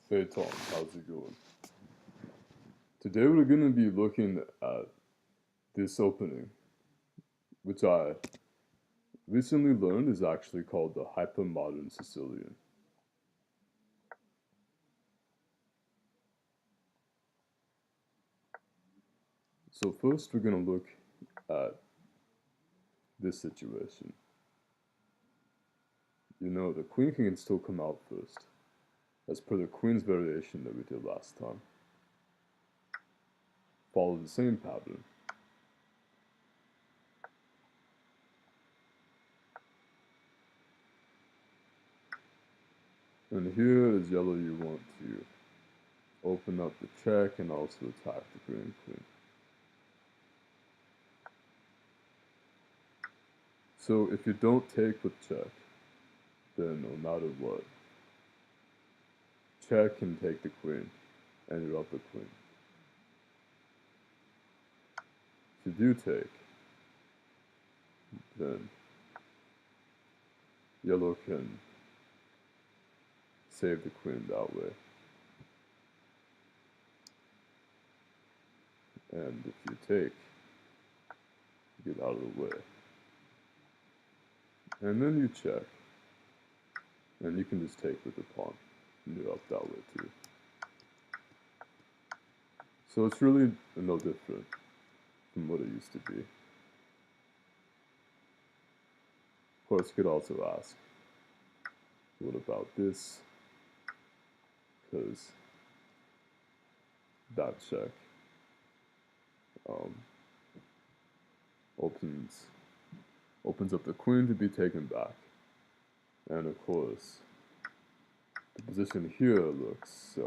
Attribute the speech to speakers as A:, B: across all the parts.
A: Hey Tom, how's it going? Today we're going to be looking at this opening, which I recently learned is actually called the hypermodern Sicilian. So first we're going to look at this situation. You know, the queen can still come out first, as per the queen's variation that we did last time. Follow the same pattern. And here as yellow you want to open up the check and also attack the green queen. So if you don't take with check, then no matter what, check and take the queen, and you're up the queen. If you do take, then yellow can save the queen that way. And if you take, get out of the way. And then you check, and you can just take with the pawn, and you're up that way too. So it's really no different from what it used to be. Of course, you could also ask, what about this? Because that check um, opens up the queen to be taken back. And of course, the position here looks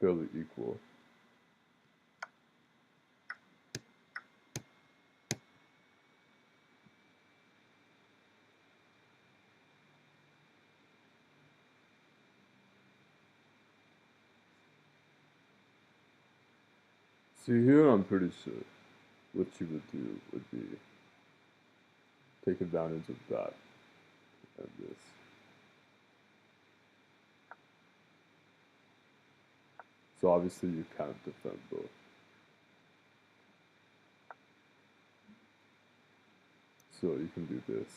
A: fairly equal. See here, I'm pretty sure what you would do would be take advantage of that and this. So obviously you can't defend both. So you can do this.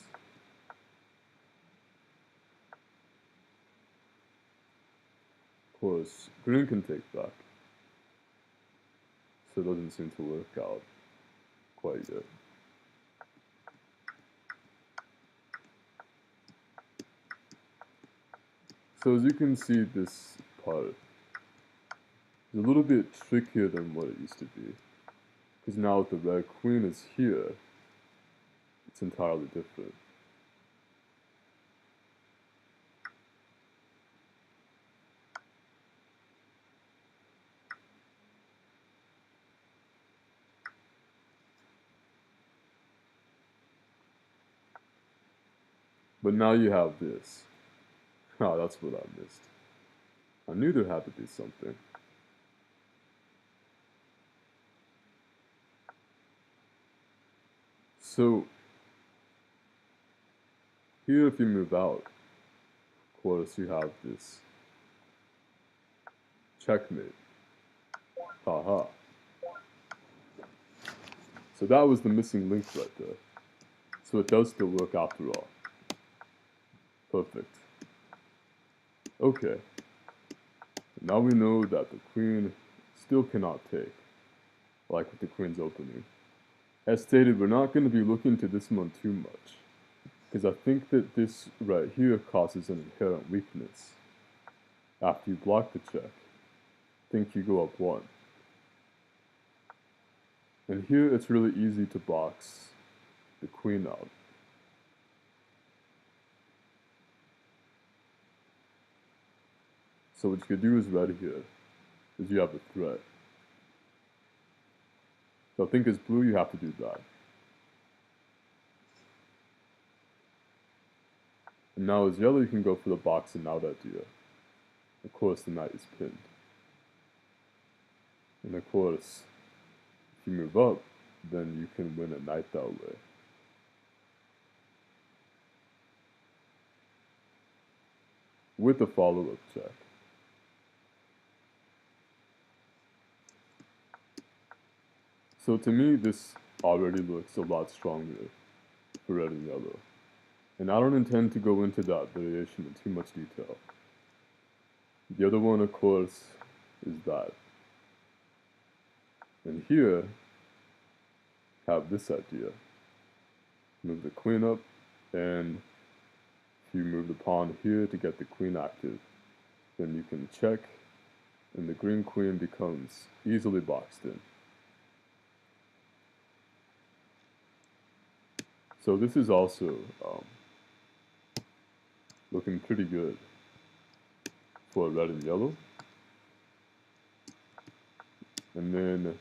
A: Of course, green can take back. So it doesn't seem to work out quite yet. So as you can see, this part is a little bit trickier than what it used to be. Because now the red queen is here, it's entirely different. But now you have this. Ah, that's what I missed. I knew there had to be something. So here if you move out, of course you have this checkmate. Haha. So that was the missing link right there. So it does still work after all. Perfect. Okay. Now we know that the queen still cannot take, like with the queen's opening. As stated, we're not going to be looking to this one too much, because I think that this right here causes an inherent weakness. After you block the check, think you go up one. And here it's really easy to box the queen out. So what you could do is right here, is you have a threat. So I think as blue you have to do that. And now as yellow you can go for the boxing out idea. Of course the knight is pinned. And of course, if you move up, then you can win a knight that way. with a follow-up check. So to me, this already looks a lot stronger for red and yellow. And I don't intend to go into that variation in too much detail. The other one, of course, is that. And here, have this idea. Move the queen up, and if you move the pawn here to get the queen active, then you can check, and the green queen becomes easily boxed in. So this is also looking pretty good for red and yellow. And then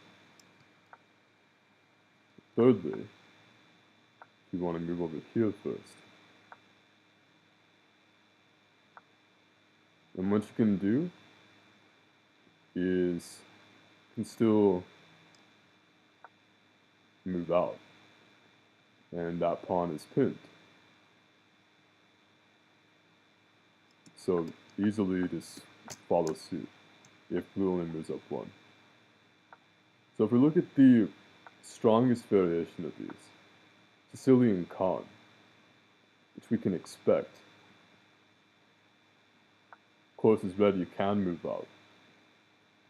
A: thirdly, you want to move over here first. And what you can do is you can still move out. And that pawn is pinned. So easily just follow suit if blue only moves up one. So if we look at the strongest variation of these, Sicilian con, which we can expect. Of course, as red, you can move out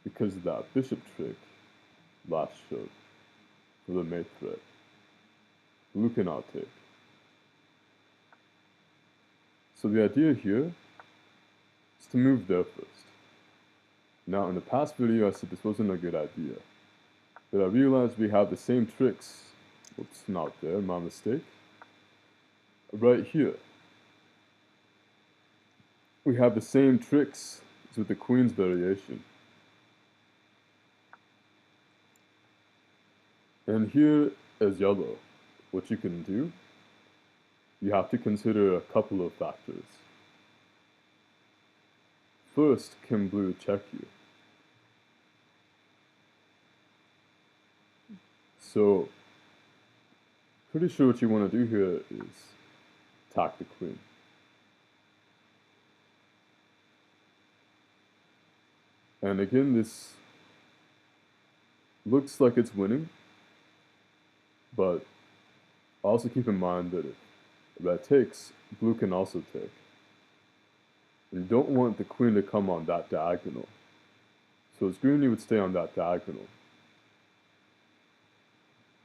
A: because of that bishop trick last showed for the mate threat. Blue cannot take. So the idea here is to move there first. Now, in the past video, I said this wasn't a good idea, but I realized we have the same tricks. Whoops, not there, my mistake. Right here. We have the same tricks as with the queen's variation. And here as yellow, what you can do, you have to consider a couple of factors. First, can blue check you? So, pretty sure what you want to do here is attack the queen. And again, this looks like it's winning, but also keep in mind that if red takes, blue can also take. And you don't want the queen to come on that diagonal. So as green, you would stay on that diagonal.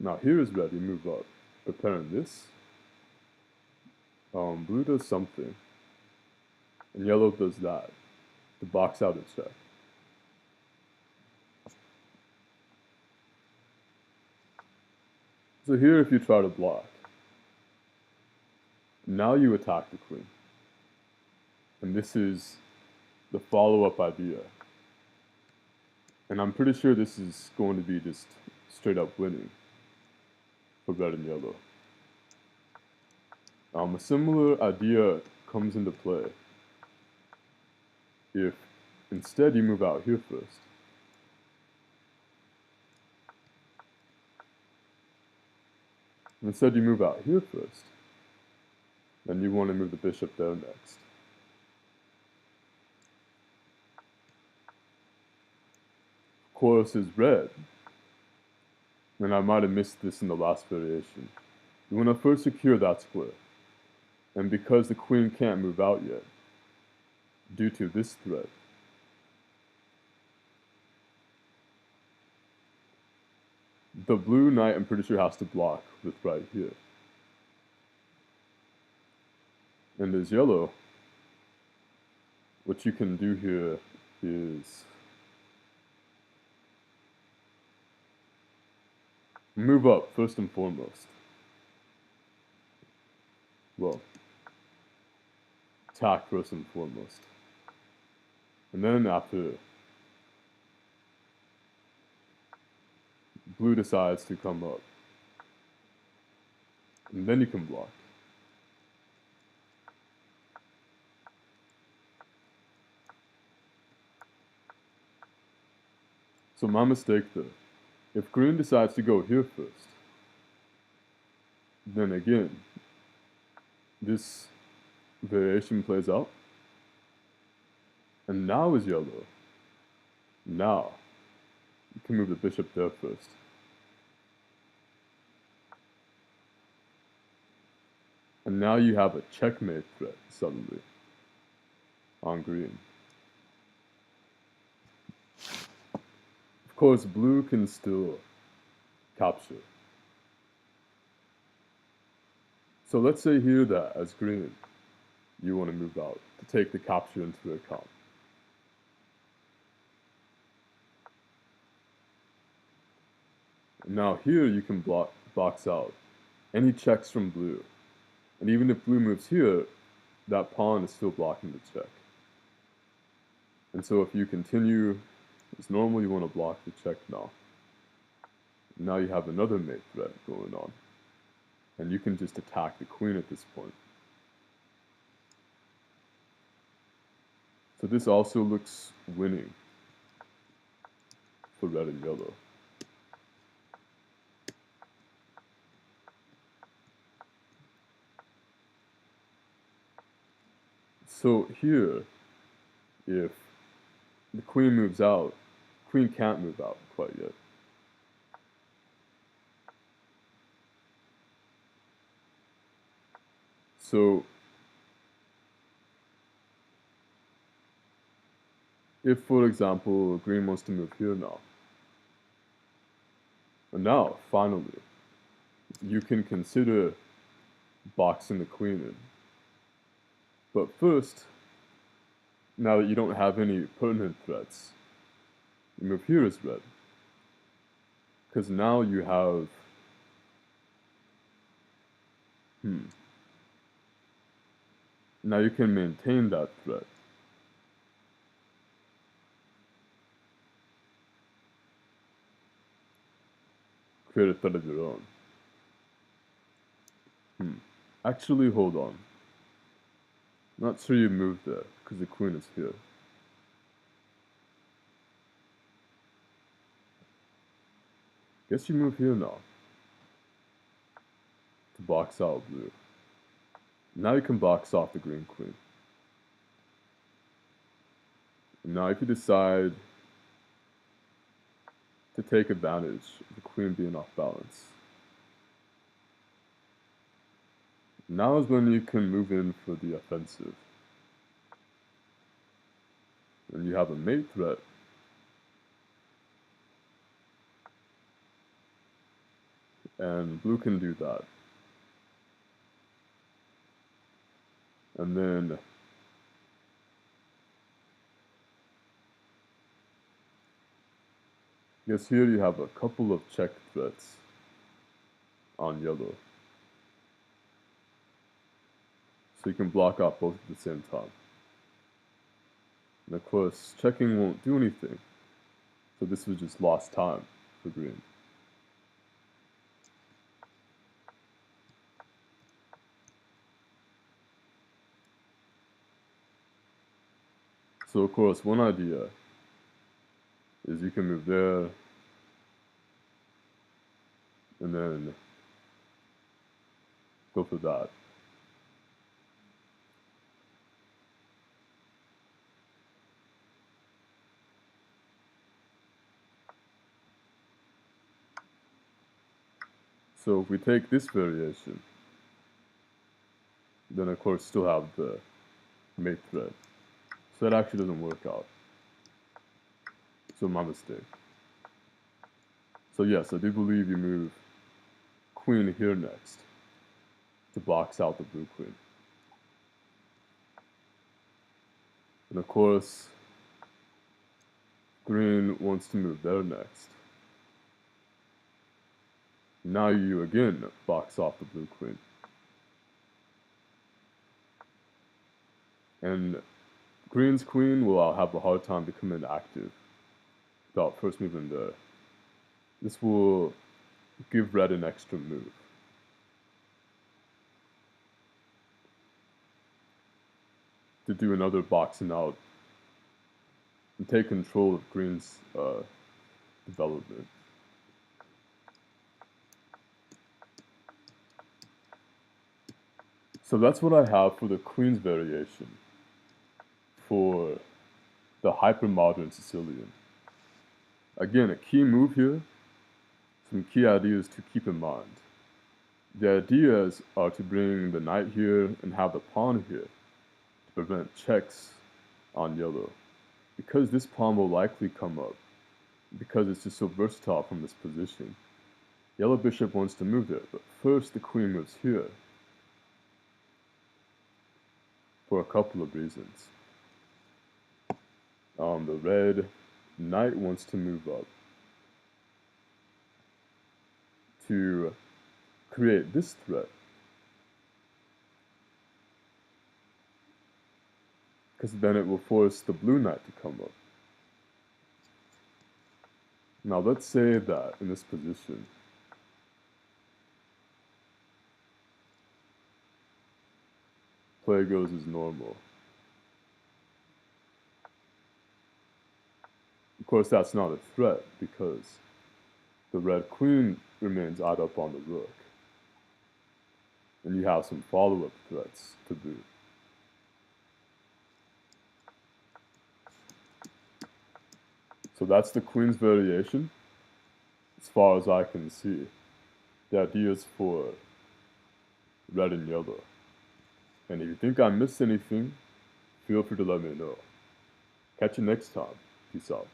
A: Now here is red, you move up, preparing this. Blue does something, and yellow does that, to box out a check. So here if you try to block, now you attack the queen. And this is the follow-up idea. And I'm pretty sure this is going to be just straight up winning for red and yellow. A similar idea comes into play if instead you move out here first. Instead you move out here first, then you want to move the bishop there next. Of course, is red, and I might have missed this in the last variation. You want to first secure that square, and because the queen can't move out yet, due to this threat, the blue knight, I'm pretty sure, has to block with right here. And as yellow, what you can do here is move up first and foremost. Well, attack first and foremost. And then after blue decides to come up, and then you can block. So my mistake there. If green decides to go here first, then again, this variation plays out. And now is yellow. Now, you can move the bishop there first. And now you have a checkmate threat, suddenly, on green. Of course, blue can still capture. So let's say here that, as green, you want to move out to take the capture into account. Now here you can box out any checks from blue. And even if blue moves here, that pawn is still blocking the check. And so if you continue as normal, you want to block the check now. Now you have another mate threat going on. And you can just attack the queen at this point. So this also looks winning for red and yellow. So here, if the queen moves out, queen can't move out quite yet. So if, for example, green wants to move here now, and now, finally, you can consider boxing the queen in. But first, now that you don't have any pertinent threats, you move here as red. Because now you have... Now you can maintain that threat. Create a threat of your own. Actually, hold on. Not sure you moved there, because the queen is here. Guess you move here now. To box out blue. Now you can box off the green queen. And now if you decide to take advantage of the queen being off balance, now is when you can move in for the offensive. And you have a mate threat. And blue can do that. And then guess here you have a couple of check threats on yellow. So you can block off both at the same time. And of course, checking won't do anything. So this was just lost time for green. So of course, one idea is you can move there, and then go for that. So if we take this variation, then of course still have the mate threat. So that actually doesn't work out. So my mistake. So yes, I do believe you move queen here next to box out the blue queen. And of course, green wants to move there next. Now you again box off the blue queen. And green's queen will have a hard time becoming active without first moving there. This will give red an extra move. To do another boxing out and take control of green's development. So that's what I have for the queen's variation for the hypermodern Sicilian. Again, a key move here, some key ideas to keep in mind. The ideas are to bring the knight here and have the pawn here to prevent checks on yellow. Because this pawn will likely come up, because it's just so versatile from this position, yellow bishop wants to move there, but first the queen moves here for a couple of reasons. The red knight wants to move up to create this threat, because then it will force the blue knight to come up. Now let's say that in this position, play goes as normal. Of course, that's not a threat because the red queen remains eyed up on the rook. And you have some follow-up threats to boot. So that's the queen's variation, as far as I can see. The idea is for red and yellow. And if you think I missed anything, feel free to let me know. Catch you next time. Peace out.